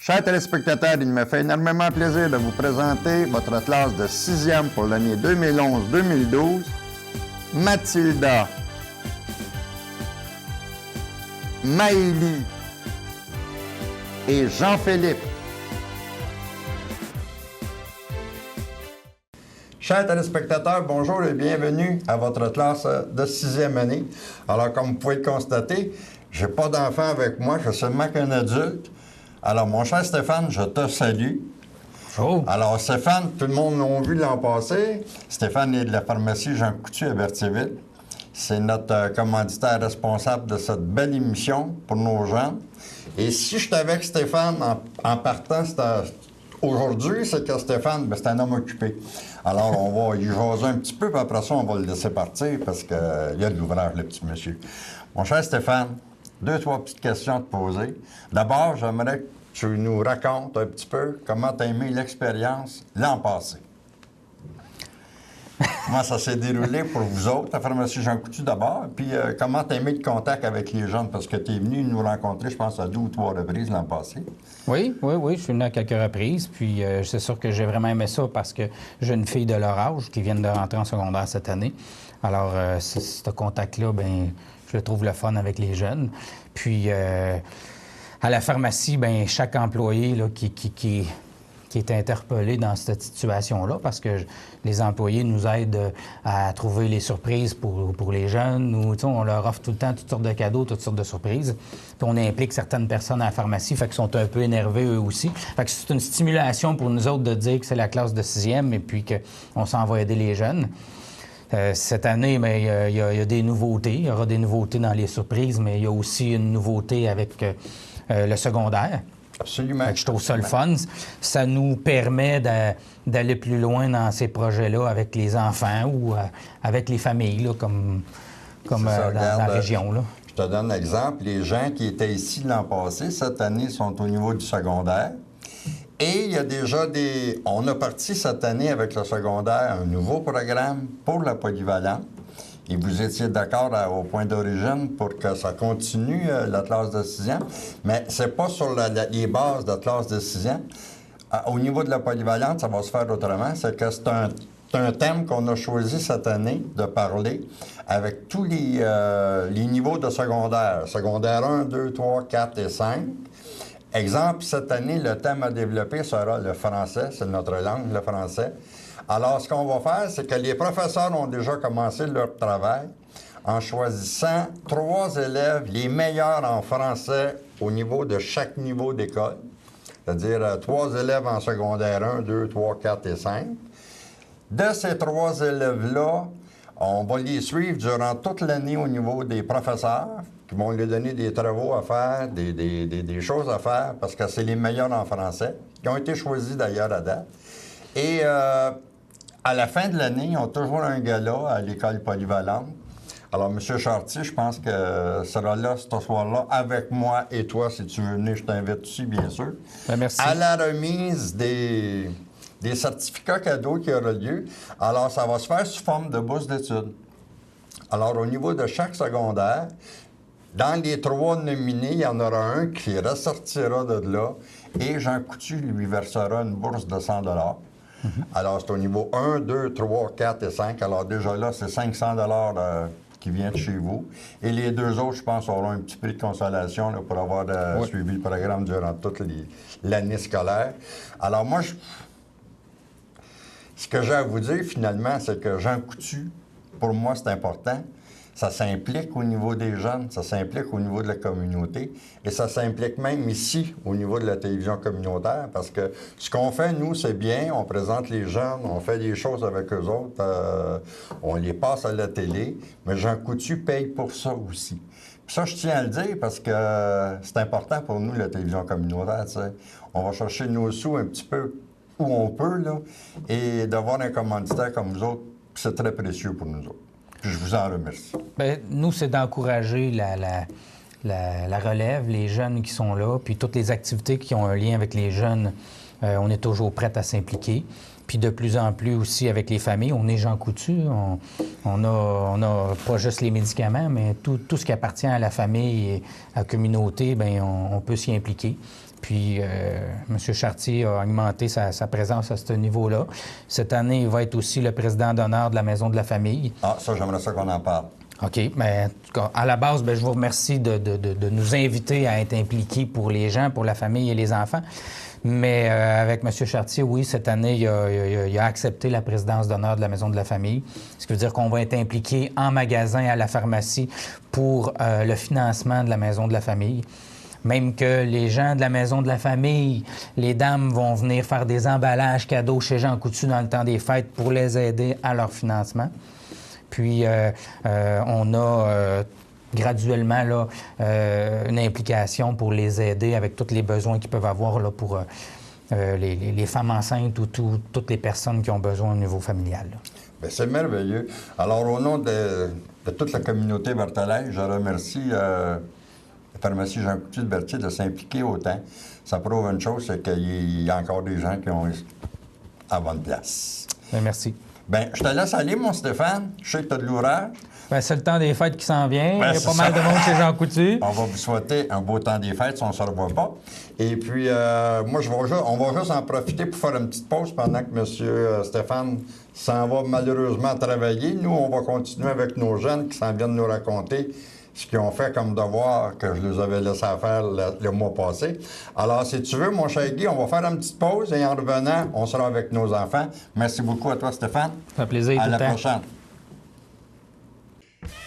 Chers téléspectateurs, il me fait énormément plaisir de vous présenter votre classe de 6e pour l'année 2011-2012, Mathilda, Maëlie et Jean-Philippe. Chers téléspectateurs, bonjour et bienvenue à votre classe de 6e année. Alors, comme vous pouvez le constater, je n'ai pas d'enfant avec moi, je suis seulement qu'un adulte. Alors, mon cher Stéphane, je te salue. Oh. Alors, Stéphane, tout le monde l'a vu l'an passé. Stéphane est de la pharmacie Jean Coutu à Berthierville. C'est notre commanditaire responsable de cette belle émission pour nos jeunes. Et si je suis avec Stéphane en partant aujourd'hui, c'est que Stéphane, c'est un homme occupé. Alors, on va y jaser un petit peu, puis après ça, on va le laisser partir parce qu'il y a de l'ouvrage, le petit monsieur. Mon cher Stéphane, 2-3 petites questions à te poser. D'abord, j'aimerais que tu nous racontes un petit peu comment tu as aimé l'expérience l'an passé. Comment ça s'est déroulé pour vous autres, la pharmacie Jean Coutu d'abord, puis comment tu as aimé le contact avec les jeunes, parce que tu es venu nous rencontrer, je pense, à 2 ou 3 reprises l'an passé. Oui, je suis venu à quelques reprises, puis c'est sûr que j'ai vraiment aimé ça parce que j'ai une fille de leur âge qui vient de rentrer en secondaire cette année. Alors, ce contact-là, bien, je le trouve le fun avec les jeunes. Puis, à la pharmacie, bien, chaque employé là, qui est interpellé dans cette situation-là parce que les employés nous aident à trouver les surprises pour les jeunes. Nous, on leur offre tout le temps toutes sortes de cadeaux, toutes sortes de surprises. Puis on implique certaines personnes à la pharmacie, fait qu'ils sont un peu énervés eux aussi. Fait que c'est une stimulation pour nous autres de dire que c'est la classe de 6e et puis qu'on s'en va aider les jeunes. Cette année, il y a des nouveautés. Il y aura des nouveautés dans les surprises, mais il y a aussi une nouveauté avec le secondaire. Absolument. Je trouve ça le fun. Ça nous permet d'aller plus loin dans ces projets-là avec les enfants ou avec les familles, là, comme ça, dans la région. Là. Je te donne un exemple. Les gens qui étaient ici l'an passé, cette année, sont au niveau du secondaire. Et il y a déjà On a parti cette année avec le secondaire un nouveau programme pour la polyvalente. Et vous étiez d'accord au point d'origine pour que ça continue, la classe de 6e. Mais c'est pas sur les bases de la classe de 6e. Au niveau de la polyvalente, ça va se faire autrement. C'est que c'est un thème qu'on a choisi cette année de parler avec tous les niveaux de secondaire. Secondaire 1, 2, 3, 4 et 5. Exemple, cette année, le thème à développer sera le français. C'est notre langue, le français. Alors, ce qu'on va faire, c'est que les professeurs ont déjà commencé leur travail en choisissant 3 élèves les meilleurs en français au niveau de chaque niveau d'école. C'est-à-dire 3 élèves en secondaire 1, 2, 3, 4 et 5. De ces 3 élèves-là, on va les suivre durant toute l'année au niveau des professeurs qui vont lui donner des travaux à faire, des choses à faire, parce que c'est les meilleurs en français, qui ont été choisis d'ailleurs à date. Et à la fin de l'année, ils ont toujours un gala à l'école polyvalente. Alors, M. Chartier, je pense que sera là ce soir-là avec moi et toi, si tu veux venir, je t'invite aussi, bien sûr. Bien, merci. À la remise des certificats cadeaux qui aura lieu. Alors, ça va se faire sous forme de bourse d'études. Alors, au niveau de chaque secondaire, dans les 3 nominés, il y en aura un qui ressortira de là et Jean Coutu lui versera une bourse de 100 $. Alors, c'est au niveau 1, 2, 3, 4 et 5. Alors, déjà là, c'est 500 $ qui viennent de chez vous. Et les 2 autres, je pense, auront un petit prix de consolation là, pour avoir suivi le programme durant toute l'année scolaire. Alors, moi, ce que j'ai à vous dire, finalement, c'est que Jean Coutu, pour moi, c'est important. Ça s'implique au niveau des jeunes, ça s'implique au niveau de la communauté et ça s'implique même ici au niveau de la télévision communautaire parce que ce qu'on fait, nous, c'est bien, on présente les jeunes, on fait des choses avec eux autres, on les passe à la télé, mais Jean Coutu paye pour ça aussi. Puis ça, je tiens à le dire parce que c'est important pour nous, la télévision communautaire, tu sais. On va chercher nos sous un petit peu où on peut, là, et d'avoir un commanditaire comme vous autres, c'est très précieux pour nous autres. Je vous en remercie. Bien, nous, c'est d'encourager la relève, les jeunes qui sont là, puis toutes les activités qui ont un lien avec les jeunes, on est toujours prêts à s'impliquer. Puis de plus en plus aussi avec les familles. On est Jean Coutu, on a pas juste les médicaments, mais tout ce qui appartient à la famille et à la communauté, bien, on peut s'y impliquer. Puis, M. Chartier a augmenté sa présence à ce niveau-là. Cette année, il va être aussi le président d'honneur de la Maison de la Famille. Ah, ça, j'aimerais ça qu'on en parle. OK. Mais en tout cas, à la base, bien, je vous remercie de nous inviter à être impliqués pour les gens, pour la famille et les enfants. Mais avec M. Chartier, oui, cette année, il a accepté la présidence d'honneur de la Maison de la Famille. Ce qui veut dire qu'on va être impliqué en magasin à la pharmacie pour le financement de la Maison de la Famille. Même que les gens de la Maison de la Famille, les dames vont venir faire des emballages cadeaux chez Jean Coutu dans le temps des fêtes pour les aider à leur financement. Puis, on a graduellement là, une implication pour les aider avec tous les besoins qu'ils peuvent avoir là, pour les femmes enceintes ou toutes les personnes qui ont besoin au niveau familial. Bien, c'est merveilleux. Alors, au nom de toute la communauté Berthollet, je remercie la pharmacie Jean Coutu de Berthier de s'impliquer autant. Ça prouve une chose, c'est qu'il y a encore des gens qui ont à bonne place. Bien, merci. Bien, je te laisse aller, mon Stéphane. Je sais que tu as de l'ouvrage. Bien, c'est le temps des fêtes qui s'en vient. Ben, il y a pas mal de monde chez Jean Coutu. On va vous souhaiter un beau temps des fêtes si on ne se revoit pas. Et puis, moi, on va juste en profiter pour faire une petite pause pendant que M. Stéphane s'en va malheureusement travailler. Nous, on va continuer avec nos jeunes qui s'en viennent nous raconter ce qu'ils ont fait comme devoir que je les avais laissé faire le mois passé. Alors, si tu veux, mon cher Guy, on va faire une petite pause et en revenant, on sera avec nos enfants. Merci beaucoup à toi, Stéphane. Ça fait plaisir. À la tout le temps. prochaine.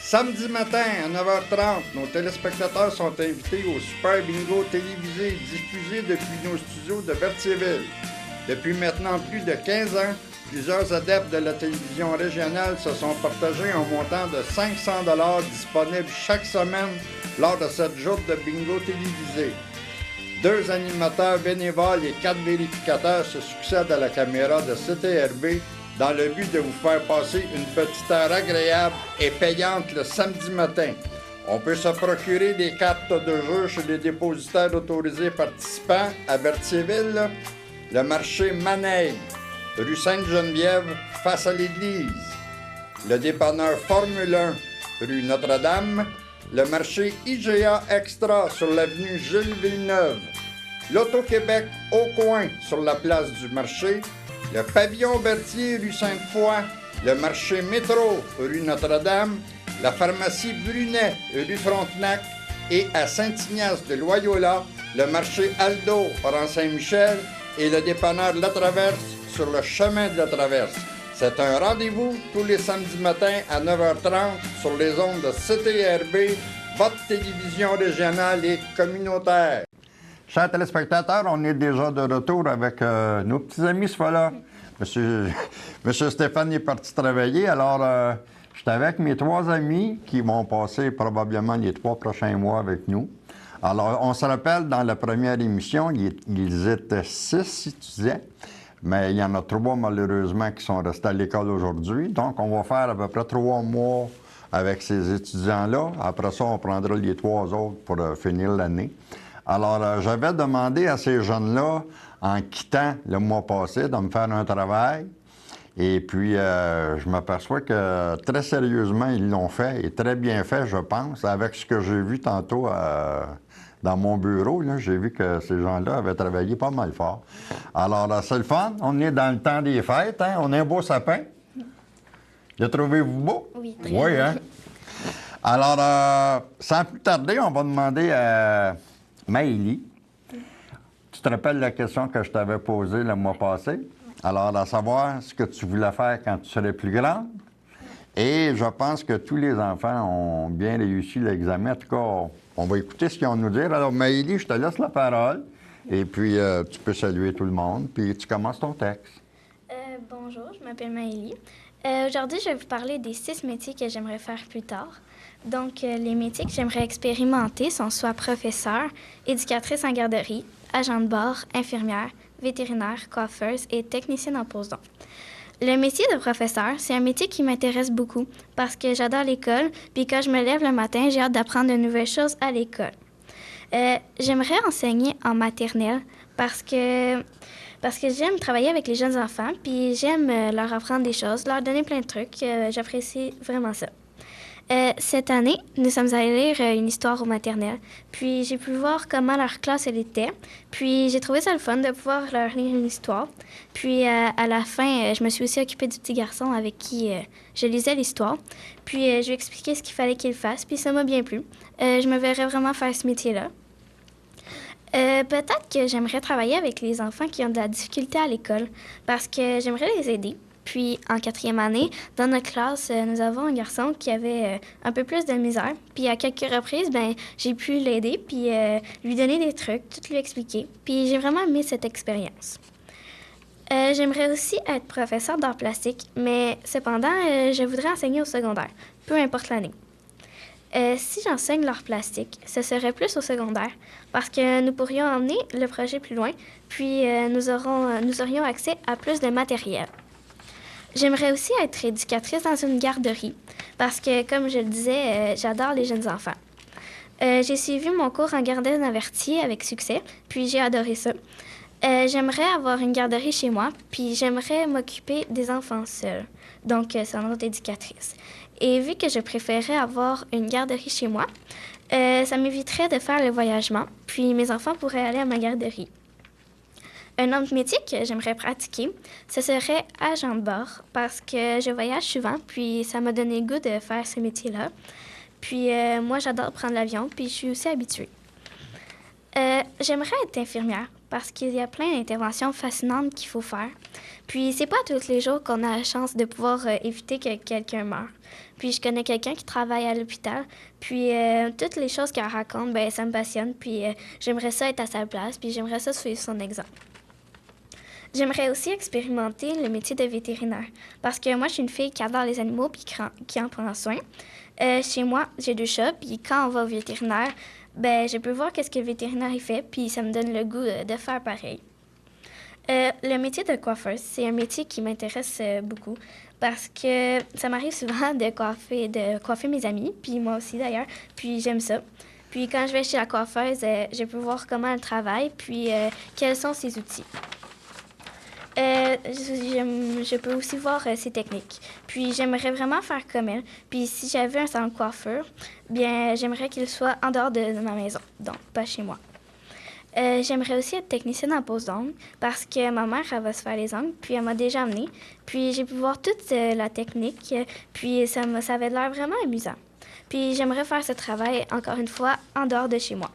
Samedi matin à 9h30, nos téléspectateurs sont invités au Super Bingo télévisé diffusé depuis nos studios de Berthierville. Depuis maintenant plus de 15 ans, plusieurs adeptes de la télévision régionale se sont partagés un montant de 500 $ disponible chaque semaine lors de cette joute de bingo télévisé. 2 animateurs bénévoles et 4 vérificateurs se succèdent à la caméra de CTRB dans le but de vous faire passer une petite heure agréable et payante le samedi matin. On peut se procurer des cartes de jeu chez les dépositaires autorisés participants à Berthierville, le marché Maneille, rue Sainte-Geneviève, face à l'église, le dépanneur Formule 1, rue Notre-Dame, le marché IGA Extra sur l'avenue Gilles Villeneuve, l'Auto-Québec au coin sur la place du marché, le pavillon Berthier, rue Sainte-Foy, le marché Métro, rue Notre-Dame, la pharmacie Brunet, rue Frontenac et à Saint-Ignace de Loyola, le marché Aldo, rang Saint-Michel et le dépanneur La Traverse sur le chemin de la Traverse. C'est un rendez-vous tous les samedis matins à 9h30 sur les ondes de CTRB, votre télévision régionale et communautaire. Chers téléspectateurs, on est déjà de retour avec nos petits amis ce fois-là. Monsieur Stéphane est parti travailler, alors je suis avec mes 3 amis qui vont passer probablement les 3 prochains mois avec nous. Alors, on se rappelle, dans la première émission, ils étaient 6 étudiants, mais il y en a 3 malheureusement qui sont restés à l'école aujourd'hui. Donc, on va faire à peu près 3 mois avec ces étudiants-là. Après ça, on prendra les 3 autres pour finir l'année. Alors, j'avais demandé à ces jeunes-là, en quittant le mois passé, de me faire un travail. Et puis, je m'aperçois que très sérieusement, ils l'ont fait, et très bien fait, je pense, avec ce que j'ai vu tantôt dans mon bureau. J'ai vu que ces gens-là avaient travaillé pas mal fort. Alors, c'est le fun. On est dans le temps des fêtes, hein? On a un beau sapin. Le trouvez-vous beau? Oui, très Oui, hein? Alors, sans plus tarder, on va demander à Maëlie. Tu te rappelles la question que je t'avais posée le mois passé? Alors, à savoir ce que tu voulais faire quand tu serais plus grande. Et je pense que tous les enfants ont bien réussi l'examen. En tout cas, on va écouter ce qu'ils ont à nous dire. Alors, Maëlie, je te laisse la parole. Et puis, tu peux saluer tout le monde. Puis, tu commences ton texte. Bonjour, je m'appelle Maëlie. Aujourd'hui, je vais vous parler des 6 métiers que j'aimerais faire plus tard. Donc, les métiers que j'aimerais expérimenter sont soit professeur, éducatrice en garderie, agent de bord, infirmière, vétérinaire, coiffeuse et technicienne en pose d'ongles. Le métier de professeur, c'est un métier qui m'intéresse beaucoup parce que j'adore l'école, puis quand je me lève le matin, j'ai hâte d'apprendre de nouvelles choses à l'école. J'aimerais enseigner en maternelle parce que j'aime travailler avec les jeunes enfants, puis j'aime leur apprendre des choses, leur donner plein de trucs. J'apprécie vraiment ça. Cette année, nous sommes allés lire une histoire au maternelle. Puis j'ai pu voir comment leur classe elle était. Puis j'ai trouvé ça le fun de pouvoir leur lire une histoire. Puis à la fin, je me suis aussi occupée du petit garçon avec qui je lisais l'histoire. Puis je lui ai expliqué ce qu'il fallait qu'il fasse. Puis ça m'a bien plu. Je me verrais vraiment faire ce métier-là. Peut-être que j'aimerais travailler avec les enfants qui ont de la difficulté à l'école parce que j'aimerais les aider. Puis, en 4e année, dans notre classe, nous avons un garçon qui avait un peu plus de misère. Puis, à quelques reprises, j'ai pu l'aider, puis lui donner des trucs, tout lui expliquer. Puis, j'ai vraiment aimé cette expérience. J'aimerais aussi être professeur d'art plastique, mais cependant, je voudrais enseigner au secondaire, peu importe l'année. Si j'enseigne l'art plastique, ce serait plus au secondaire, parce que nous pourrions emmener le projet plus loin, puis nous aurions accès à plus de matériel. J'aimerais aussi être éducatrice dans une garderie parce que, comme je le disais, j'adore les jeunes enfants. J'ai suivi mon cours en gardienne avertie avec succès, puis j'ai adoré ça. J'aimerais avoir une garderie chez moi, puis j'aimerais m'occuper des enfants seuls, donc sans autre éducatrice. Et vu que je préférais avoir une garderie chez moi, ça m'éviterait de faire le voyagement, puis mes enfants pourraient aller à ma garderie. Un autre métier que j'aimerais pratiquer, ce serait agent de bord parce que je voyage souvent, puis ça m'a donné le goût de faire ce métier-là. Puis moi, j'adore prendre l'avion, puis je suis aussi habituée. J'aimerais être infirmière parce qu'il y a plein d'interventions fascinantes qu'il faut faire. Puis c'est pas tous les jours qu'on a la chance de pouvoir éviter que quelqu'un meure. Puis je connais quelqu'un qui travaille à l'hôpital, puis toutes les choses qu'elle raconte, ça me passionne, puis j'aimerais ça être à sa place, puis j'aimerais ça suivre son exemple. J'aimerais aussi expérimenter le métier de vétérinaire parce que moi, je suis une fille qui adore les animaux puis qui en prend soin. Chez moi, j'ai 2 chats, puis quand on va au vétérinaire, je peux voir qu'est-ce que le vétérinaire il fait, puis ça me donne le goût de faire pareil. Le métier de coiffeuse, c'est un métier qui m'intéresse beaucoup parce que ça m'arrive souvent de coiffer mes amis, puis moi aussi d'ailleurs, puis j'aime ça. Puis quand je vais chez la coiffeuse, je peux voir comment elle travaille, puis quels sont ses outils. Je peux aussi voir ses techniques. Puis j'aimerais vraiment faire comme elle. Puis si j'avais un salon de coiffure, j'aimerais qu'il soit en dehors de ma maison, donc pas chez moi. J'aimerais aussi être technicienne en pose d'ongles parce que ma mère, elle va se faire les ongles, puis elle m'a déjà amenée. Puis j'ai pu voir toute la technique, puis ça avait l'air vraiment amusant. Puis j'aimerais faire ce travail, encore une fois, en dehors de chez moi.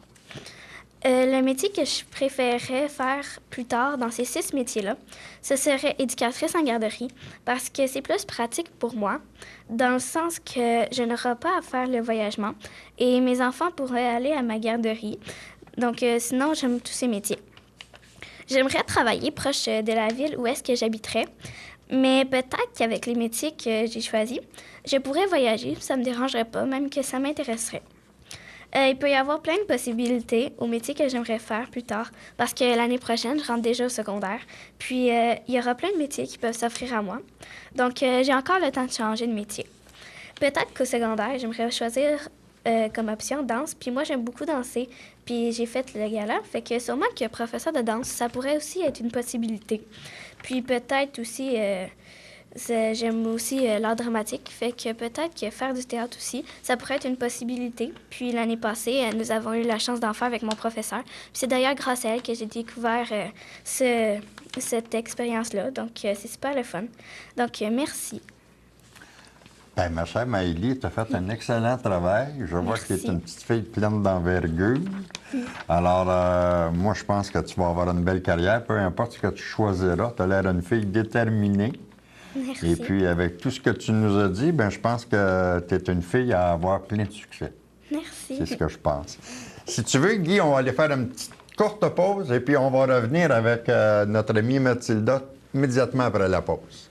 Le métier que je préférerais faire plus tard dans ces 6 métiers-là, ce serait éducatrice en garderie parce que c'est plus pratique pour moi, dans le sens que je n'aurai pas à faire le voyagement et mes enfants pourraient aller à ma garderie. Donc, sinon, j'aime tous ces métiers. J'aimerais travailler proche de la ville où est-ce que j'habiterais, mais peut-être qu'avec les métiers que j'ai choisis, je pourrais voyager, ça ne me dérangerait pas, même que ça m'intéresserait. Il peut y avoir plein de possibilités au métier que j'aimerais faire plus tard parce que l'année prochaine, je rentre déjà au secondaire. Puis, il y aura plein de métiers qui peuvent s'offrir à moi. Donc, j'ai encore le temps de changer de métier. Peut-être qu'au secondaire, j'aimerais choisir comme option danse. Puis moi, j'aime beaucoup danser. Puis j'ai fait le gala. Fait que sûrement que professeur de danse, ça pourrait aussi être une possibilité. Puis peut-être aussi... j'aime aussi l'art dramatique, fait que peut-être que faire du théâtre aussi, ça pourrait être une possibilité. Puis l'année passée, nous avons eu la chance d'en faire avec mon professeur. Puis c'est d'ailleurs grâce à elle que j'ai découvert cette expérience-là. Donc c'est super le fun. Donc merci. Bien, ma chère Maëlie, tu as fait un excellent travail. Je vois que tu es une petite fille pleine d'envergure. Alors, moi, je pense que tu vas avoir une belle carrière, peu importe ce que tu choisiras. Tu as l'air d'une fille déterminée. Merci. Et puis, avec tout ce que tu nous as dit, je pense que tu es une fille à avoir plein de succès. Merci. C'est ce que je pense. Si tu veux, Guy, on va aller faire une petite courte pause et puis on va revenir avec notre amie Mathilda immédiatement après la pause.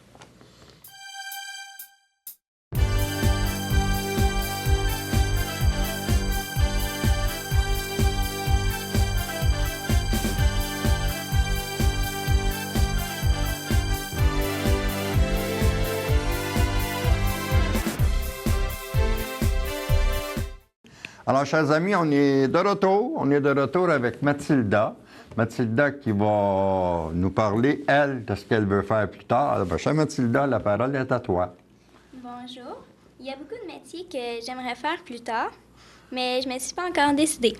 Alors, chers amis, on est de retour. On est de retour avec Mathilda. Mathilda qui va nous parler, elle, de ce qu'elle veut faire plus tard. Alors, chère Mathilda, la parole est à toi. Bonjour. Il y a beaucoup de métiers que j'aimerais faire plus tard, mais je ne me suis pas encore décidée.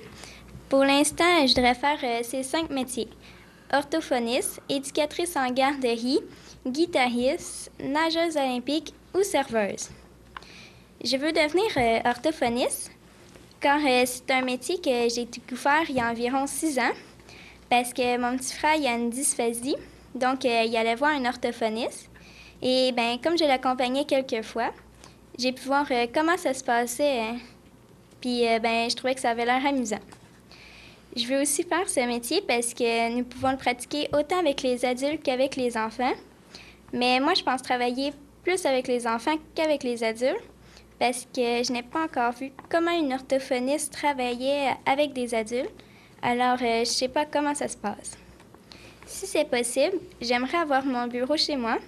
Pour l'instant, je voudrais faire ces 5 métiers. Orthophoniste, éducatrice en garderie, guitariste, nageuse olympique ou serveuse. Je veux devenir orthophoniste car c'est un métier que j'ai découvert il y a environ 6 ans parce que mon petit frère il a une dysphasie, donc il allait voir un orthophoniste. Et ben comme je l'accompagnais quelques fois, j'ai pu voir comment ça se passait, puis ben je trouvais que ça avait l'air amusant. Je veux aussi faire ce métier parce que nous pouvons le pratiquer autant avec les adultes qu'avec les enfants. Mais moi, je pense travailler plus avec les enfants qu'avec les adultes parce que je n'ai pas encore vu comment une orthophoniste travaillait avec des adultes. Alors, je ne sais pas comment ça se passe. Si c'est possible, j'aimerais avoir mon bureau chez moi.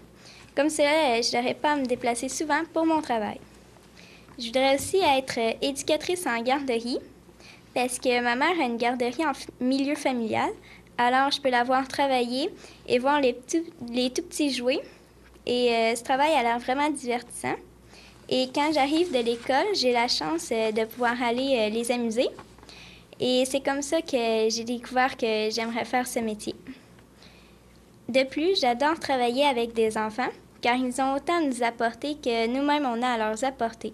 Comme cela, je n'aurais pas à me déplacer souvent pour mon travail. Je voudrais aussi être éducatrice en garderie parce que ma mère a une garderie en milieu familial. Alors, je peux la voir travailler et voir les tout petits jouer. Et ce travail a l'air vraiment divertissant. Et quand j'arrive de l'école, j'ai la chance de pouvoir aller les amuser. Et c'est comme ça que j'ai découvert que j'aimerais faire ce métier. De plus, j'adore travailler avec des enfants, car ils ont autant à nous apporter que nous-mêmes on a à leur apporter.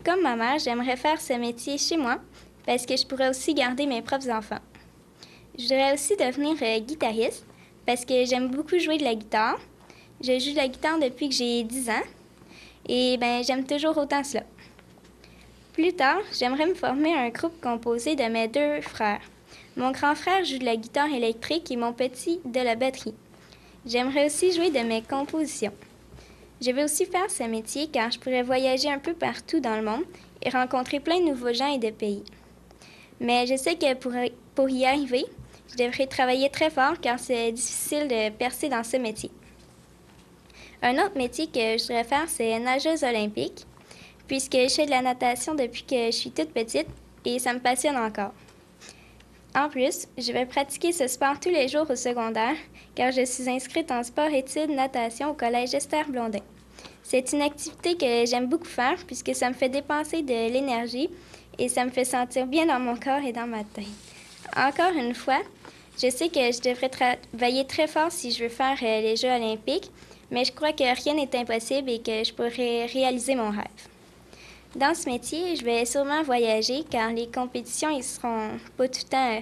Comme ma mère, j'aimerais faire ce métier chez moi, parce que je pourrais aussi garder mes propres enfants. Je voudrais aussi devenir guitariste, parce que j'aime beaucoup jouer de la guitare. Je joue de la guitare depuis que j'ai 10 ans, et ben j'aime toujours autant cela. Plus tard, j'aimerais me former un groupe composé de mes 2 frères. Mon grand frère joue de la guitare électrique et mon petit de la batterie. J'aimerais aussi jouer de mes compositions. Je vais aussi faire ce métier car je pourrais voyager un peu partout dans le monde et rencontrer plein de nouveaux gens et de pays. Mais je sais que pour y arriver, je devrais travailler très fort car c'est difficile de percer dans ce métier. Un autre métier que je voudrais faire, c'est nageuse olympique, puisque je fais de la natation depuis que je suis toute petite et ça me passionne encore. En plus, je vais pratiquer ce sport tous les jours au secondaire, car je suis inscrite en sport-études natation au Collège Esther Blondin. C'est une activité que j'aime beaucoup faire, puisque ça me fait dépenser de l'énergie et ça me fait sentir bien dans mon corps et dans ma tête. Encore une fois, je sais que je devrais travailler très fort si je veux faire les Jeux olympiques, mais je crois que rien n'est impossible et que je pourrais réaliser mon rêve. Dans ce métier, je vais sûrement voyager car les compétitions ne seront pas tout le temps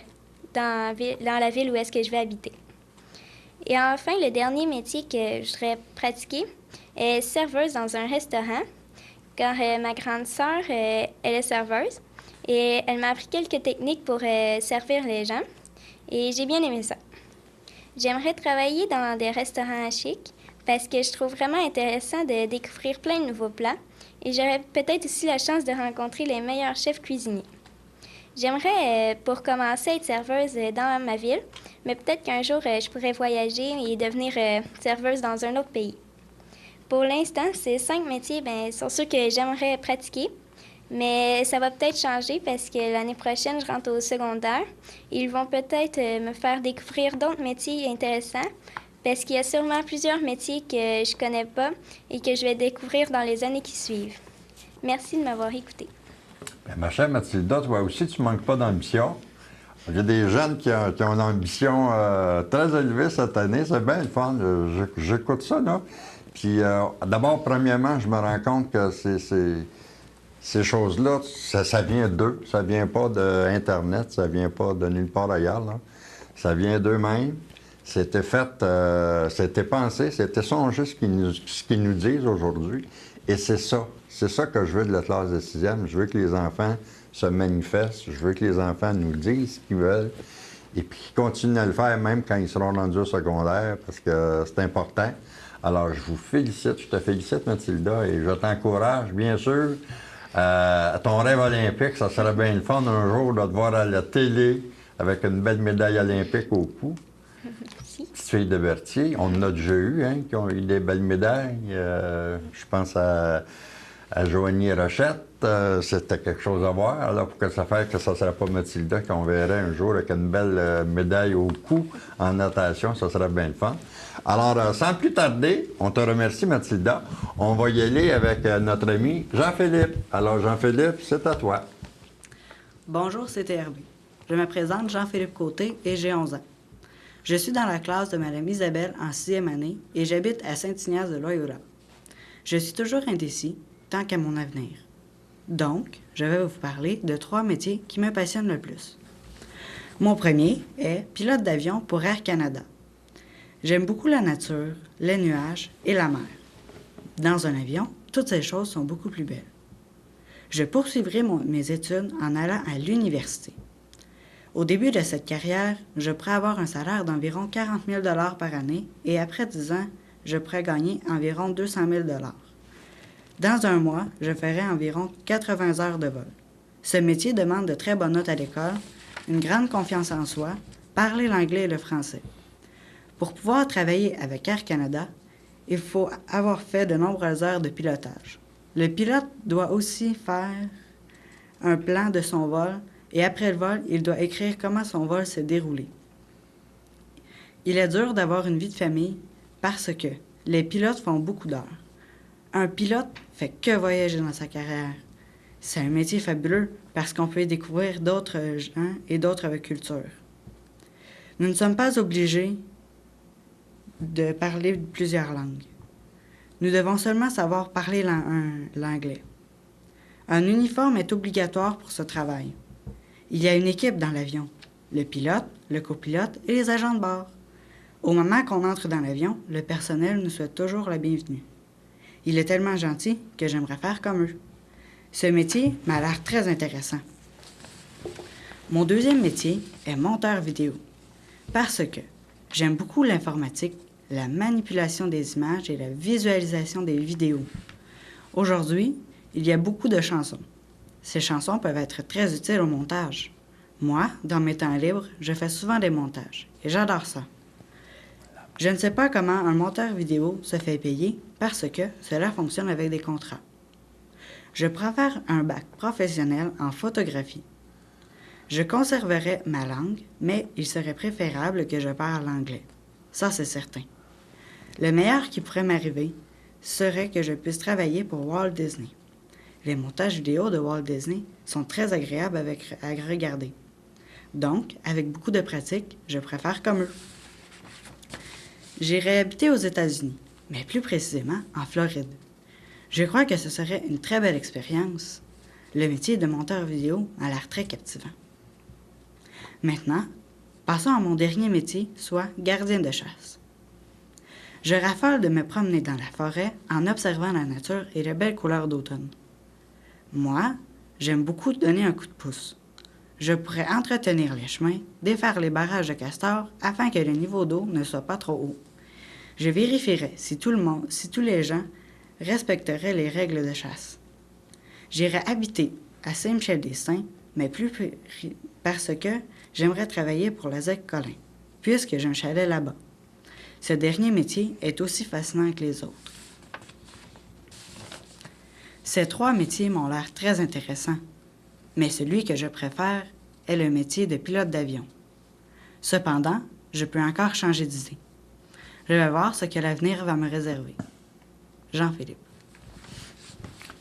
dans la ville où est-ce que je vais habiter. Et enfin, le dernier métier que je voudrais pratiquer est serveuse dans un restaurant car ma grande sœur, elle est serveuse et elle m'a appris quelques techniques pour servir les gens et j'ai bien aimé ça. J'aimerais travailler dans des restaurants chics parce que je trouve vraiment intéressant de découvrir plein de nouveaux plats et j'aurais peut-être aussi la chance de rencontrer les meilleurs chefs cuisiniers. J'aimerais, pour commencer, être serveuse dans ma ville, mais peut-être qu'un jour, je pourrais voyager et devenir serveuse dans un autre pays. Pour l'instant, ces 5 métiers, sont ceux que j'aimerais pratiquer, mais ça va peut-être changer parce que l'année prochaine, je rentre au secondaire. Ils vont peut-être me faire découvrir d'autres métiers intéressants parce qu'il y a sûrement plusieurs métiers que je connais pas et que je vais découvrir dans les années qui suivent. Merci de m'avoir écouté. Bien, ma chère Mathilda, toi aussi, tu ne manques pas d'ambition. Il y a des jeunes qui ont une ambition très élevée cette année. C'est bien le fun. J'écoute ça, là. Puis, d'abord, premièrement, je me rends compte que ces choses-là, ça vient d'eux. Ça vient pas d'Internet, ça vient pas de nulle part ailleurs, là. Ça vient d'eux-mêmes. C'était fait, c'était pensé, c'était songé ce qu'ils nous disent aujourd'hui. Et c'est ça. C'est ça que je veux de la classe de 6e. Je veux que les enfants se manifestent. Je veux que les enfants nous disent ce qu'ils veulent. Et puis qu'ils continuent à le faire même quand ils seront rendus au secondaire, parce que c'est important. Alors, je vous félicite. Je te félicite, Mathilda, et je t'encourage, bien sûr. Ton rêve olympique, ça serait bien le fun un jour de te voir à la télé avec une belle médaille olympique au cou. Merci. Petite fille de Berthier, on en a déjà eu, hein, qui ont eu des belles médailles. Je pense à Joanie Rochette, c'était quelque chose à voir. Alors, pour que ça fasse que ça ne serait pas Mathilda qu'on verrait un jour avec une belle médaille au cou en natation, ça serait bien le fun. Alors, sans plus tarder, on te remercie, Mathilda. On va y aller avec notre ami Jean-Philippe. Alors, Jean-Philippe, c'est à toi. Bonjour, c'est Hervé. Je me présente Jean-Philippe Côté et j'ai 11 ans. Je suis dans la classe de Mme Isabelle en 6e année et j'habite à Saint-Ignace de Loyola. Je suis toujours indécis tant qu'à mon avenir. Donc, je vais vous parler de 3 métiers qui me passionnent le plus. Mon premier est pilote d'avion pour Air Canada. J'aime beaucoup la nature, les nuages et la mer. Dans un avion, toutes ces choses sont beaucoup plus belles. Je poursuivrai mes études en allant à l'université. Au début de cette carrière, je pourrais avoir un salaire d'environ 40 000 $ par année et après 10 ans, je pourrais gagner environ 200 000 $. Dans un mois, je ferai environ 80 heures de vol. Ce métier demande de très bonnes notes à l'école, une grande confiance en soi, parler l'anglais et le français. Pour pouvoir travailler avec Air Canada, il faut avoir fait de nombreuses heures de pilotage. Le pilote doit aussi faire un plan de son vol et après le vol, il doit écrire comment son vol s'est déroulé. Il est dur d'avoir une vie de famille parce que les pilotes font beaucoup d'heures. Un pilote fait que voyager dans sa carrière. C'est un métier fabuleux parce qu'on peut y découvrir d'autres gens et d'autres cultures. Nous ne sommes pas obligés de parler plusieurs langues. Nous devons seulement savoir parler l'anglais. Un uniforme est obligatoire pour ce travail. Il y a une équipe dans l'avion, le pilote, le copilote et les agents de bord. Au moment qu'on entre dans l'avion, le personnel nous souhaite toujours la bienvenue. Il est tellement gentil que j'aimerais faire comme eux. Ce métier m'a l'air très intéressant. Mon deuxième métier est monteur vidéo, parce que j'aime beaucoup l'informatique, la manipulation des images et la visualisation des vidéos. Aujourd'hui, il y a beaucoup de chansons. Ces chansons peuvent être très utiles au montage. Moi, dans mes temps libres, je fais souvent des montages et j'adore ça. Je ne sais pas comment un monteur vidéo se fait payer parce que cela fonctionne avec des contrats. Je préfère un bac professionnel en photographie. Je conserverai ma langue, mais il serait préférable que je parle l'anglais. Ça, c'est certain. Le meilleur qui pourrait m'arriver serait que je puisse travailler pour Walt Disney. Les montages vidéo de Walt Disney sont très agréables à regarder. Donc, avec beaucoup de pratique, je préfère comme eux. J'irai habiter aux États-Unis, mais plus précisément en Floride. Je crois que ce serait une très belle expérience. Le métier de monteur vidéo a l'air très captivant. Maintenant, passons à mon dernier métier, soit gardien de chasse. Je raffole de me promener dans la forêt en observant la nature et les belles couleurs d'automne. Moi, j'aime beaucoup donner un coup de pouce. Je pourrais entretenir les chemins, défaire les barrages de castors afin que le niveau d'eau ne soit pas trop haut. Je vérifierais si tous les gens respecteraient les règles de chasse. J'irai habiter à Saint-Michel-des-Saints, mais parce que j'aimerais travailler pour la ZEC Colin, puisque j'ai un chalet là-bas. Ce dernier métier est aussi fascinant que les autres. Ces 3 métiers m'ont l'air très intéressants, mais celui que je préfère est le métier de pilote d'avion. Cependant, je peux encore changer d'idée. Je vais voir ce que l'avenir va me réserver. Jean-Philippe.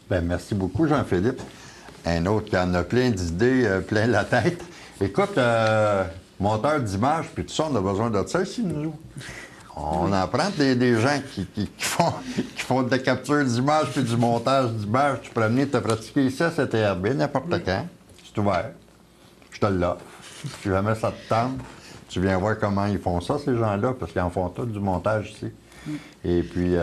Bien, merci beaucoup, Jean-Philippe. Un autre qui en a plein d'idées, plein la tête. Écoute, monteur d'images, puis tout ça, on a besoin de ça ici, nous. On en prend des gens qui font de la capture d'images puis du montage d'images. Tu pourrais venir te pratiquer ici à CTRB, n'importe quand. C'est ouvert. Je te l'offre. Si jamais ça te tente, tu viens voir comment ils font ça, ces gens-là, parce qu'ils en font tout du montage ici. Et puis,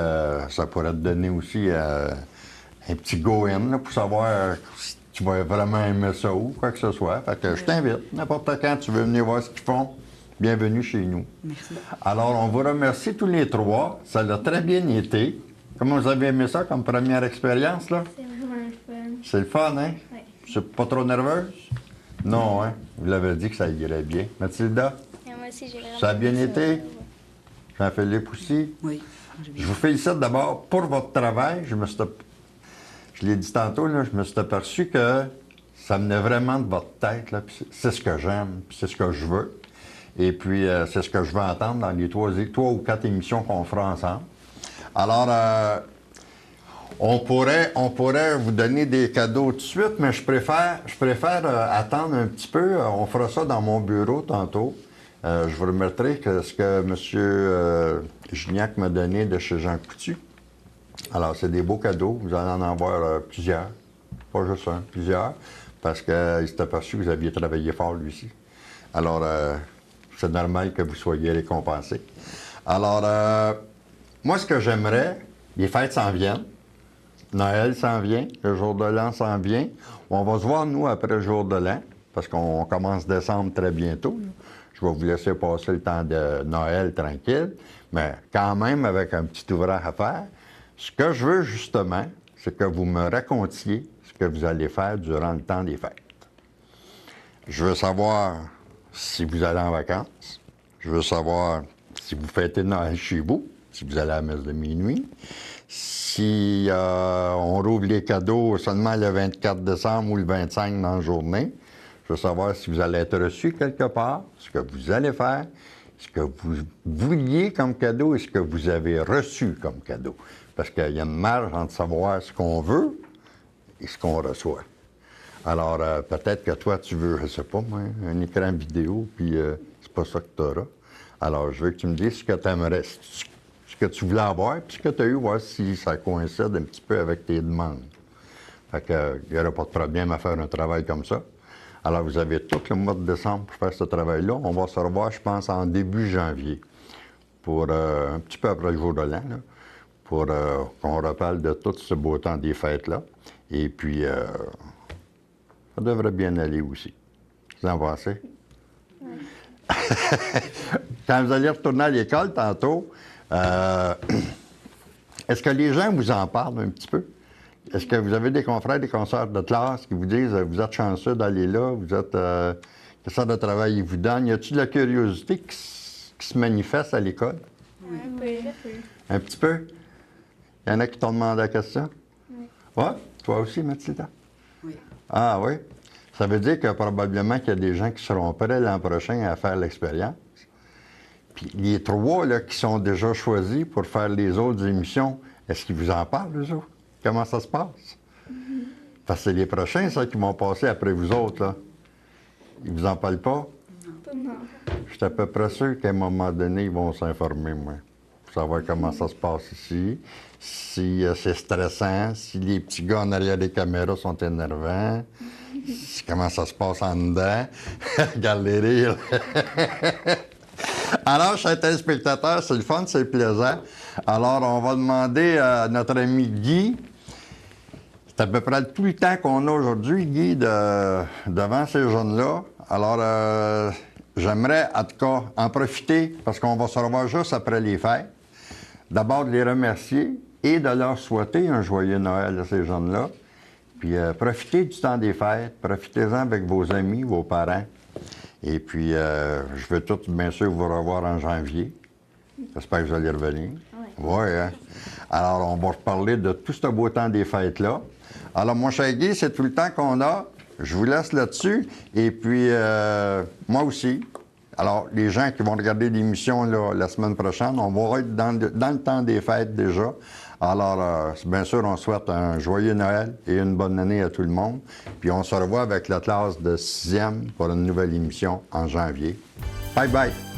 ça pourrait te donner aussi un petit go-in pour savoir si tu vas vraiment aimer ça ou quoi que ce soit. Fait que je t'invite, n'importe quand tu veux venir voir ce qu'ils font. Bienvenue chez nous. Merci. Alors, on vous remercie tous les 3. Ça a très bien été. Comment vous avez aimé ça comme première expérience, là? C'est vraiment le fun. C'est le fun, hein? Oui. C'est pas trop nerveuse? Non, hein? Vous l'avez dit que ça irait bien. Mathilda? Et moi aussi, j'ai vraiment Ça a bien aimé été? Ouais. Jean-Philippe aussi? Oui. Je vous félicite d'abord pour votre travail. Je je l'ai dit tantôt, là, je me suis aperçu que ça venait vraiment de votre tête, là, puis c'est ce que j'aime, puis c'est ce que je veux. Et puis, c'est ce que je veux entendre dans les 3 ou 4 émissions qu'on fera ensemble. Alors, on pourrait vous donner des cadeaux tout de suite, mais je préfère attendre un petit peu. On fera ça dans mon bureau tantôt. Je vous remettrai ce que M. Gignac m'a donné de chez Jean Coutu. Alors, c'est des beaux cadeaux. Vous allez en avoir plusieurs. Pas juste un, plusieurs. Parce qu'il s'est aperçu que vous aviez travaillé fort, lui aussi. Alors, c'est normal que vous soyez récompensé. Alors, moi, ce que j'aimerais, les fêtes s'en viennent. Noël s'en vient, le jour de l'an s'en vient. On va se voir, nous, après le jour de l'an, parce qu'on commence décembre très bientôt. Je vais vous laisser passer le temps de Noël tranquille, mais quand même avec un petit ouvrage à faire. Ce que je veux, justement, c'est que vous me racontiez ce que vous allez faire durant le temps des fêtes. Je veux savoir si vous allez en vacances. Je veux savoir si vous fêtez Noël chez vous, si vous allez à la messe de minuit. Si on rouvre les cadeaux seulement le 24 décembre ou le 25 dans la journée, je veux savoir si vous allez être reçu quelque part, ce que vous allez faire, ce que vous vouliez comme cadeau et ce que vous avez reçu comme cadeau. Parce qu'il y a une marge entre savoir ce qu'on veut et ce qu'on reçoit. Alors, peut-être que toi, tu veux, je sais pas, moi, un écran vidéo, puis c'est pas ça que tu auras. Alors, je veux que tu me dises ce que tu aimerais, ce que tu voulais avoir, puis ce que tu as eu, voir si ça coïncide un petit peu avec tes demandes. Fait que, il n'y aura pas de problème à faire un travail comme ça. Alors, vous avez tout le mois de décembre pour faire ce travail-là. On va se revoir, je pense, en début janvier, pour un petit peu après le jour de l'an, là, pour qu'on reparle de tout ce beau temps des fêtes-là. Et puis, ça devrait bien aller aussi. Vous en pensez? Oui. Quand vous allez retourner à l'école tantôt, est-ce que les gens vous en parlent un petit peu? Est-ce que vous avez des confrères, des consoeurs de classe qui vous disent vous êtes chanceux d'aller là, vous êtes quelle sorte de travail ils vous donnent? Y a-t-il de la curiosité qui se manifeste à l'école? Oui, un peu. Un petit peu? Il y en a qui t'ont demandé la question? Oui. Ouais? Toi aussi, Mathilda? Oui. Ah oui? Ça veut dire que probablement qu'il y a des gens qui seront prêts l'an prochain à faire l'expérience. Puis les 3 là, qui sont déjà choisis pour faire les autres émissions, est-ce qu'ils vous en parlent, eux autres? Comment ça se passe? Parce que c'est les prochains, ça, qui vont passer après vous autres, là. Ils vous en parlent pas? Non. Je suis à peu près sûr qu'à un moment donné, ils vont s'informer, moi, pour savoir comment ça se passe ici, si c'est stressant, si les petits gars en arrière des caméras sont énervants, comment ça se passe en dedans. Regarde les rires. Alors, chers téléspectateurs, c'est le fun, c'est plaisant. Alors, on va demander à notre ami Guy. C'est à peu près tout le temps qu'on a aujourd'hui, Guy, devant ces jeunes-là. Alors, j'aimerais, en tout cas, en profiter, parce qu'on va se revoir juste après les fêtes. D'abord, de les remercier et de leur souhaiter un joyeux Noël à ces jeunes-là. Puis, profitez du temps des fêtes, profitez-en avec vos amis, vos parents. Et puis, je veux tous, bien sûr, vous revoir en janvier. J'espère que vous allez revenir. Oui. Hein? Alors, on va reparler de tout ce beau temps des fêtes-là. Alors, mon cher Guy, c'est tout le temps qu'on a. Je vous laisse là-dessus. Et puis, moi aussi. Alors, les gens qui vont regarder l'émission la semaine prochaine, on va être dans le temps des fêtes déjà. Alors, bien sûr, on souhaite un joyeux Noël et une bonne année à tout le monde. Puis on se revoit avec la classe de 6e pour une nouvelle émission en janvier. Bye bye!